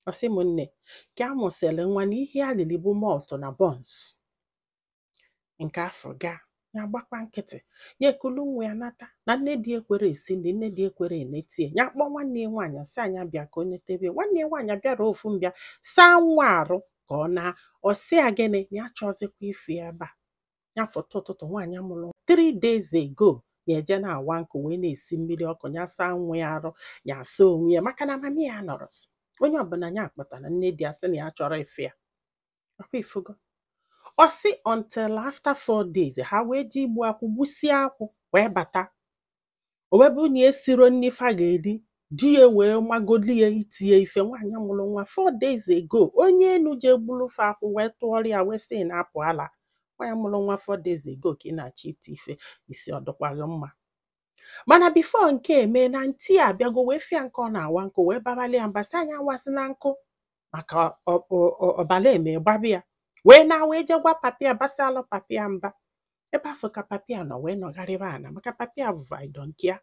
Ọsị m nne ka a mụsịrị nwa na ihe alili bụ malt na bọns. Nke afọ gaa ya gbakwa nkịtị ya ekulu nwa ya nata na nne di ekwere esi nri, nne di ekwere enetie ya kpọọ nwanne ya nwaanyị sị anya bịa ka o netebe nwanne ya nwaanyị bịara ofu mbịa saa nwa arụ ka ọ na ọsị ya gịnị ya chọzikwa ife ebe a ya foto ụtụtụ nwaanyị mụrụ 3 days ago ya eje na-awa nkụ wee na-esi mmiri ọkụ ya saa nwa ya arụ ya saa onwe ya maka na mami ya nọrọzi onye ọbụla ya akpatara nne di asị na ya chọrọ ife ya ọkwa ifugo. Ọsị until after 4 days ha wee ji igbu akwụ gbusie akwụ wee bata o wee bụ na esiro nne fa ga-eri di ya wee magoli ya itinye ife nwaanyị mụrụ nwa 4 days ago onye enu je gburu fa akwụ wee tụọrọ ya wee sị na apụ ala nwaanyị mụrụ nwa 4 days ago ka ị na-achọ iti ife isi ọdụkwaghị mma. Mana before nke eme na ntị abịago wee fịa nke ọ na-awa nkụ wee babali ya mbasị anya wasị na nkụ maka ọbala eme gbabi ya wee na wee je gwa papia basalụ papia mba ebe afọ ka papia nọ wee nọgharịba ana maka papia vụvaido nke ya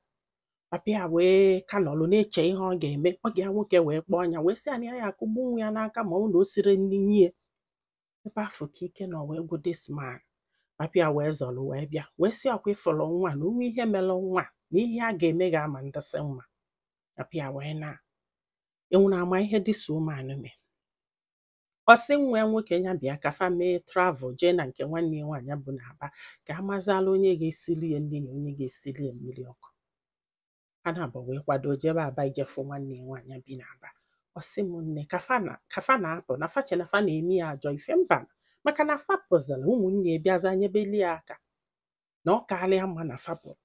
papia wee ka nọlụ na-eche ihe ọ ga-eme ọ ga nwoke wee kpọọ ya wee sị anya ya akụgbu nwa ya n'aka ma ọ na o siri nri nye ebe afọ ka ike nọ wee gwu this man papia wee zọlụ wee bịa wee sị ọkwa ịfụlụ nwa na onwe ihe melụ nwa na ihe a ga-eme ga-ama ndịsị nwa papia wee na enwere ama ihe dịsa ụmụanụ mee. Ọsị nwa ya nwoke ya bịa ka fa mee travel jee na nke nwanne ya nwaanyị bụ n'Aba ka amazala onye ga-esili ya nri na onye ga-esili ya mmiri ọkụ. Ha na-abụ wee kwado jebe Aba ijefu nwanne ya nwaanyị bi n'Aba. Ọsị m nne ka fa na-apụ na fache na fa na-eme ya ajọ ife mba maka na fa pụzara ụmụnne ya bịaza nyebeli ya aka na ọ karịa mma na fa pụrụ.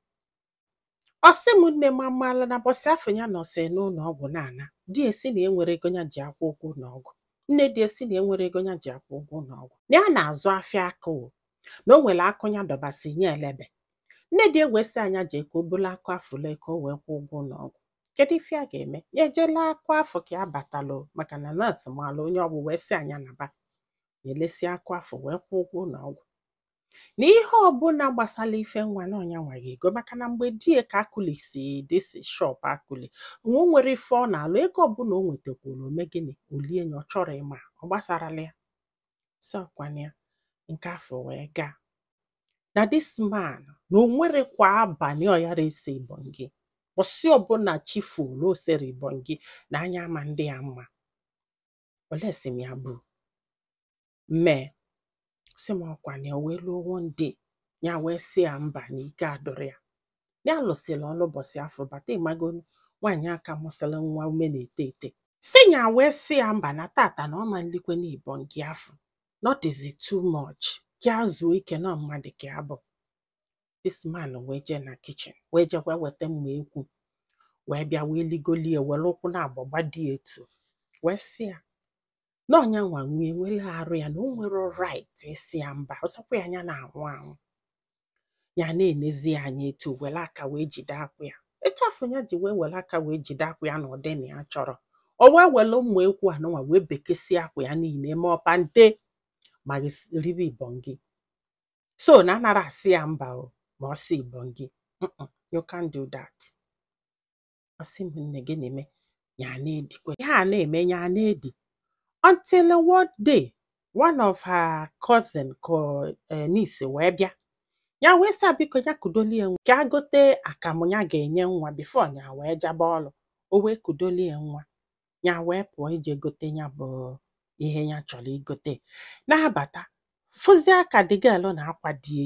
Ọsị m nne m amaala na bọsị afọ ya nọsị n'ụlọ ọgwụ na-ana di esi na enwere ego ya ji akwụ ụgwọ n'ọgwụ nne di esi na enwere ego ya ji akwụ ụgwọ n'ọgwụ na ya na-azụ afịa akụ na o nwere akụ ya dọbasị nye elebe nne di egwesi anya ji ka o bulu akụ afụle ka o wee kwụ ụgwọ n'ọgwụ kedu ife a ga-eme ya ejela akụ afọ ka ya batalụ maka na nọọsụ maala onye ọgwụ wee sị anya naba ya elesi akụ afọ wee kwụ ụgwọ n'ọgwụ na ihe ọbụla gbasara ife nwa na ọnya nwaghị ego maka na mgbe di ka akụli si dịsi shop akụli nwa o nwere ife ọ na-alụ ego ọbụla o nwetakwuru ome gịnị olie nya ọ chọrọ ịma ọ gbasarala ya sọkwana ya nke afọ wee gaa na this man na o nwere kwa abalị ọyara ese ibongi ọsị ọbụla chifu na osere ibongi na anya ama ndị ya mma olesi m ya bụ mee sị m ọkwana wee luo one day ya wee sị ya mba na ike adụrụ ya ya lụsịrị ọlụ ụbọchị afọ bata ịmagonu nwaanyị aka mụsịrị nwa ume na-ete ete sị ya wee sị ya mba na tata na ọma nlikwe na ibongi afọ not is it too much ka zuo ike na mmadụ ka abụ. This man wee jee na kitchen wee jekwa weta mma ekwu wee bịa wee ligolie were ụkwụ na agbagba dị etu wee sị ya n'ọnya nwa nwee nwere arụ ya na o nwere right isi ya mba ọsọkwa ya anya na-anwụ anwụ ya na-enezi ya anya etu were aka wee jide akwụ ya etu afọ ya ji wee were aka wee jide akwụ ya na ọdị na ya chọrọ o wee were ụmụ ekwu anụnwa wee bekesi akwụ ya niile ma ọpante ma ribe ibongi so na anara asị ya mba o ma ọ sị ibongi you can't do that. Ọsị m nne gị na-eme ya na-edikwe ya na-eme ya na-edi until one day one of her cousin niece wee bịa ya wee sị biko ya kudolie nwa ka agote akamụ ya ga-enye nwa before ya wee jaba ọlụ o wee kudolie nwa ya wee pụọ ije gote ya bụ ihe ya chọrọ igote na-abata fụzie aka dị galụ na-akwa dị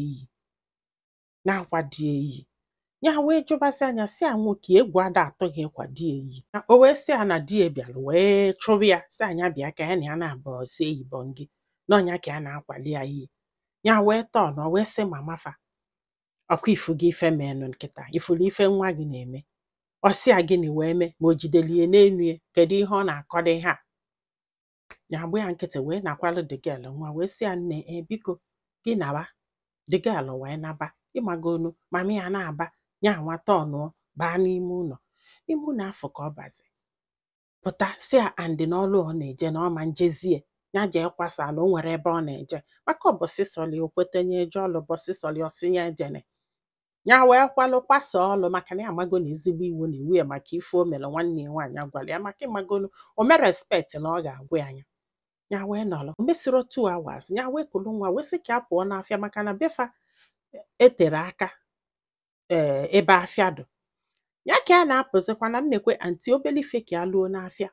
eyi ya wee jụbasị anya sị ya nwoke egwu ada atụghị ịkwa dị eyi o wee sị ya na di ya bịara wee chụrụ ya sị anya bịa ka ya na ya na-abụ sie ibongi n'ọnya ka ya na-akwali ya iyi ya wee tọọ na wee sị mama fa ọkwa ifu gị ife menụ nkịta ifuru ife nwa gị na-eme ọsị ya gịnị wee mee ma o jidelie n'elu ya kedu ihe ọ na-akọdo ha ya agba ya nkịtị wee nakwalụ the girl nwa wee sị ya nne biko gị naba the girl wee naba ịmagonu mama ya na-aba ya nwata ọnụọ baa n'ime ụlọ afọ ka ọ bazi pụta si ya andị n'ọlụ ọ na-eje na ọma njezie ya jee kwasa na o nwere ebe ọ na-eje maka ọbọsị sọli o kwetenye eje ọlụ bọsị sọli ọsị ya ejene ya wee kwalụ kwasa ọlụ maka na ya amago na ezigbo iwu na-ewu ya maka ife o mere nwanne ya nwaanyị agwala ya maka ịmagonu o mere respect na ọ ga-agwa ya anya. Ya wee nọrọ o mesịrị 2 hours ya wee kulu nwa wee sị ka a pụọ n'afịa maka na befa etere aka ebe afịa dụ. Ya ka a na-apụzikwa na nnekwe anti obele ife ka ya luo n'afịa.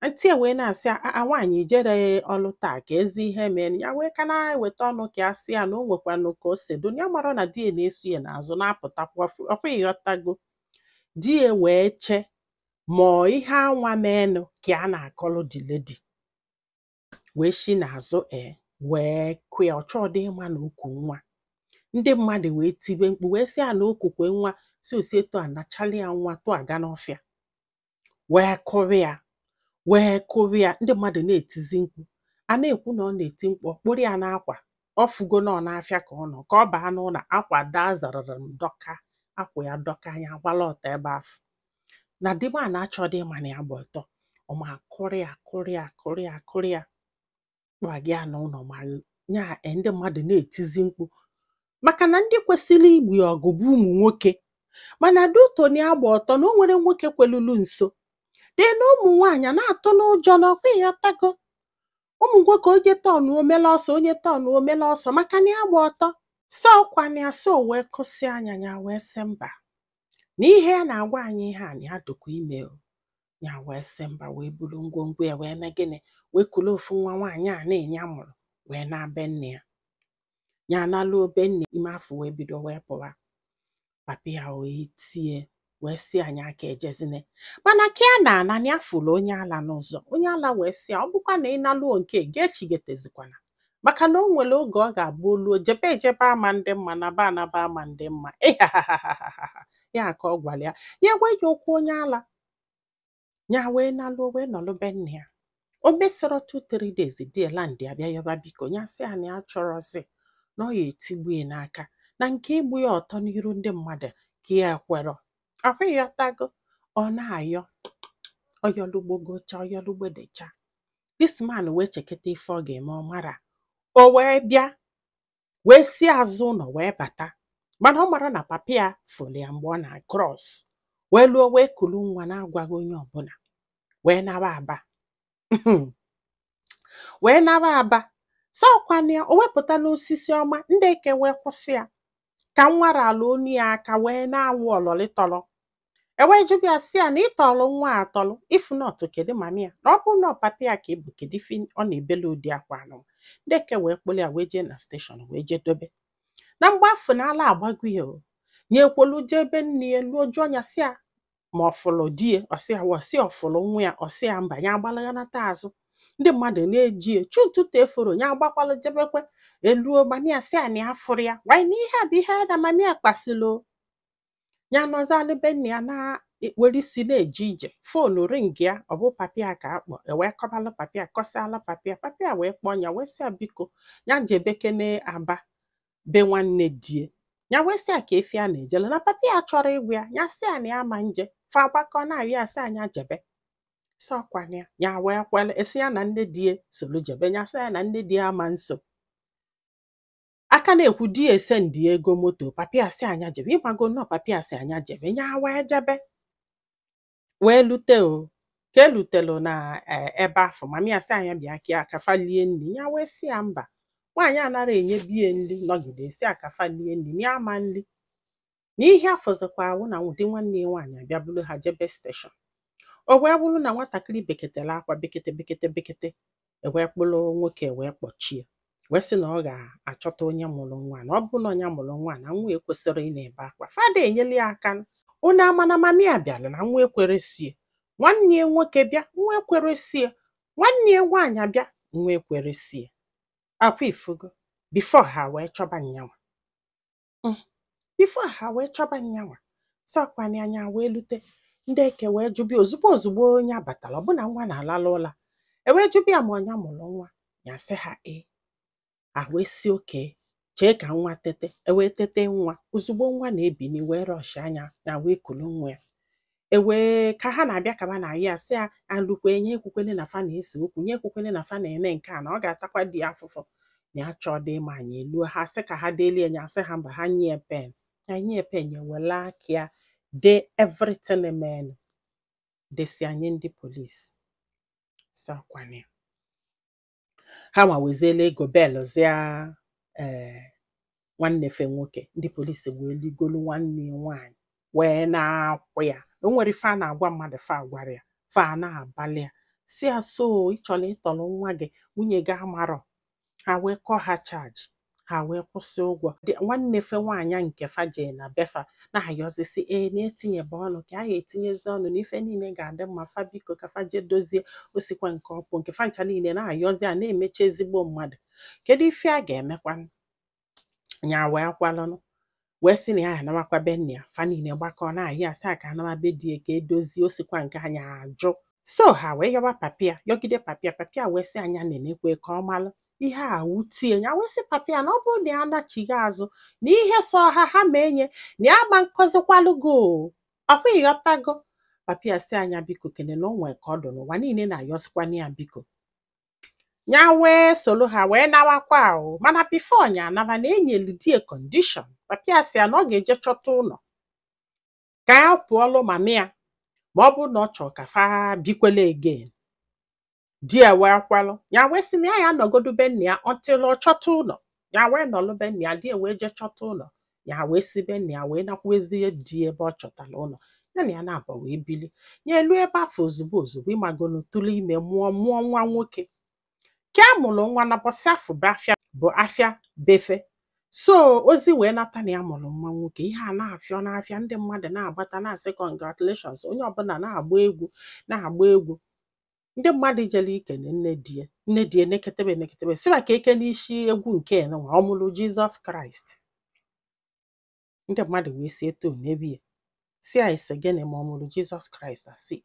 Anti e wee na-asị nwaanyị ijere ọlụ taa ka ezi ihe mee. Ya wee ka na-eweta ọnụ ka ya sị ya na o nwekwanụ ka o si do ya mara na di ya na-eso ya n'azụ na-apụtakwa ọkwa ịghọtago. Di ya wee che ma ihe anwa meenụ ka a na-akọlụ di lady wee shi n'azụ wee kwe ọ chọọ dị ịma na okwu nwa. Ndị mmadụ wee tibe mkpu wee sị ya na okwukwe nwa si osieto anachali ya nwa tụ aga n'ọfịa wee kụrụ ya ndị mmadụ na-etizi mkpu a na-ekwu na ọ na-eti mkpu kpụrụ ya n'akwa ọ fugo na ọ n'afịa ka ọ nọ ka ọ baa n'ụlọ akwa daa zarara dọka akwa ya dọka anya gbala ọtọ ebe afọ na dịba na-achọ dị ma na ya gba ọtọ ọma kụrụ ya kpụa gị ya n'ụlọ ma nya ndị mmadụ na-etizi mkpu maka na ndị kwesịrị igbu ya ọgụ bụ ụmụ nwoke mana dutoni agba ọtọ na o nwere nwoke kwelulu nso dị na ụmụ nwaanyị na-atụ n'ụjọ na ọkwa ya tago ụmụ nwoke onye tọnụ omele ọsọ onye tọnụ omele ọsọ maka na ya gba ọtọ so ọkwana ya so wee kụsị anya ya wee sị mba na ihe ya na-agwa anyị ihe a na ya dụkwa ime ya wee sị mba wee buru ngwongwo ya wee mee gịnị wee kulu ofu nwa nwaanyị a na-enye amụrụ wee na-be nne ya nalụ obe nne ime afọ wee bido wee pụwa. Papa ya wee tie wee sị anyị aka ejezine mana ka ya na-ana ya fụlụ onye ala n'ụzọ onye ala wee sị ya ọ bụkwa na ị nalụo nke ga-echigetezikwana maka na o nwere oge ọ ga-abụ oluo ejebe ama ndị mma naba ama ndị mma ya ka ọ gwara ya wee ya okwu onye ala ya wee nalụo wee nọlụ be nne ya o mesịrị 2-3 days dị land ya bịa yọba biko ya sị ya na ya chọrọzi na ọ ya etigbu ya n'aka na nke igbu ya ọtọ n'iru ndị mmadụ ka ya ekwerọ ahụ ya tago ọ na-ayọ ọyọlugbogocha ọyọlugbedecha this man wee cheketa ife ọ ga-eme ọ mara o wee bịa wee si azụ ụlọ wee bata mana ọ mara na papa ya fụrụ ya mgbe ọ na cross wee lụọ wee kulu nwa na-agwaghị onye ọbụla wee naba aba wee naba aba sọkwana ya o wepụta n'osisi ọma ndị eke wee kwụsị ya ka nwara ala onu ya aka wee na-awụ ọlọlịtọlọ ewee jụbịa sị ya na ịtọlụ nwa atọlụ ifu nọtụ kedu mami ya na ọ bụ na papa ya ka ebu kedu ife ọ na-ebele ụdị akwa anụ ndị eke wee kpụrụ ya wee jee na steshọn wee jee dobe na mgbe afọ na ala agbago ya nye ekwolu jee ebe nne ya luo jụọ ya sị ya ma ọfụlụ di ya ọsị ya wọsị ọfụlụ nwa ya ọsị ya mba ya agbalaghanata azụ ndị mmadụ na-eji chu ụtụtụ eforo ya agbakwalụ jebekwe eluo mami ya sị ya na ya fụrụ ya wanyị na ihe a bụ ihe ya na mami ya kpasilo ya nọzalụ be nne ya na-were isi na-eje ije fonu ring ya ọ bụ papa ya ka akpọ wee kọbalụ papa ya kọsala papa ya wee kpọọ ya wee sị ya biko ya jebekene aba be nwanne die ya wee sị ya ka efi ya na-ejele na papa ya chọrọ ịgwụ ya sị ya na ya ma nje fa agbakọ na-ayọ ya sị anya jebe sọkwana ya wee kwele esi ya na nne die solu jebe ya sị ya na nne die ama nso aka na-ekwu di ese ndị ego moto papa ya sị anya jebe ịmago nọ papa ya sị anya jebe ya wee jebe wee lute ka elutelu na ebe afọ mami ya sị anya bịa ka akafa lie nri ya wee sị ya mba nwaanyị anara enye bie nri nọgide esi akafa lie nri na ama nri na ihe afọzikwa awụ na ụdị nwanne ya nwaanyị abịa bụrụ ha jebe steshọn o wee bụrụ na nwatakịrị beketela akwa bekete ewee kpụrụ nwoke wee kpọchie wee sị na ọ ga-achọta onye mụrụ nwa na ọ bụ na onye mụrụ nwa na nwa ekwesịrị ị na-ebe akwa fada enyela ya aka unu amana mami ya bịara na nwa ekwere sie nwanne ya nwoke bịa nwa ekwere sie nwanne ya nwaanyị bịa nwa ekwere sie akwa ifugo bifo ha wee chọba nyanwa sọkwana anya wee lute ndị eke wee jụbịa ozugbo onye abatala ọbụna nwa na-alala ụla ewee jụbịa ma onye mụrụ nwa ya sị ha wee si oke chee ka nwa tete ewee tete nwa ozugbo nwa na-ebini wee rọshi anya na wee kulu nwa ya ewee ka ha na-abịa kaba na ya sị ya alụkwe nye ekwukwene na fa na-ese okwu nye ekwukwene na fa na-eme nke a na ọ ga-atakwa di ya afụfụ na ya chọọ dị ma anyị eluo ha sị ka ha delie nya sị ha mba ha nye pen anyị epenye wele aka ya dee everything emenu desi anyị ndị polisi sakwane ha nwa weziela ego belụzia nwanne fe nwoke ndị polisi wee ligolu nwanne ya nwaanyị wee na-akwụ ya. O nwere ife a na-agwa mmadụ fa agwara ya fa na-abalị ya si ya so ịchọrọ ịtọrọ nwa gị nwunye gị amarọ. Ha wee kọ ha chaji, ha wee kwụsị ụgwọ. Nwanne fe nwaanyị nke fa jee na befa na-ayọzisi na-etinyebe ọnụ ka a ya etinyezi ọnụ na ife niile ga-adị mma, fa biko ka fa jee dozie osikwa nke ọkpụ nke fa ncha niile na-ayọzi a na-emechi ezigbo mmadụ. Kedu ife a ga-emekwanụ? Nya wee kwalụnụ wee sị na ya anamakwa be nna ya. Fa niile gbakọ na-ayị asị a ka anamabe di ka edozie osikwa nke anya ajụ. So ha wee yọba papịa yọgide papịa wee sị anya nenekwe ka ọ malụ ihe a wutie ya. Wee sị papịa na ọ bụrụ na ya anachighị azụ na ihe so ha ma enye na ya ma nkọzikwalụgo ọkwa ịghọtago. Papịa sị anya biko kene na o nwee ka ọ dụ n'ụwa niile na-ayọzikwana ya biko. Nya wee solo ha wee nawakwa ahụ mana bifo nya anaba na enyelu die kọndishọn. Papịa sị ya na ọ ga-eje chọta ụlọ ka ya pụọlụ mama ya ma ọ bụrụ na ọ chọrọ ka fa bikwele again. Di ya wee kwalụ ya wee sị na ya nọgodu be nna ya until ọ chọta ụlọ. Ya wee nọlụ be nna ya, di ya wee je chọta ụlọ. Ya wee si be nna ya wee nakwezie di ebe ọ chọtara ụlọ. Ya na ya na-aba wee bili. Ya elu ebe afọ ozugbo ịmagonu tụlụ ime mụọ nwa nwoke. Ka a mụrụ nwa na bọsị afọ bụ afịa befe. So ozi wee nata na ya mụrụ nwa nwoke. Ihe a na-afịọ n'afịa, ndị mmadụ na-agbata na-asị congratulations, onye ọbụla na-agba egwu. Ndị mmadụ jere ikene nne die neketebe sịba ka eke n'isi egwu nke nwa ọ mụrụ Jizọs Kraịst. Ndị mmadụ wee si eto n'ebe ya si a ise gịnị ma ọ mụrụ Jizọs Kraịst asị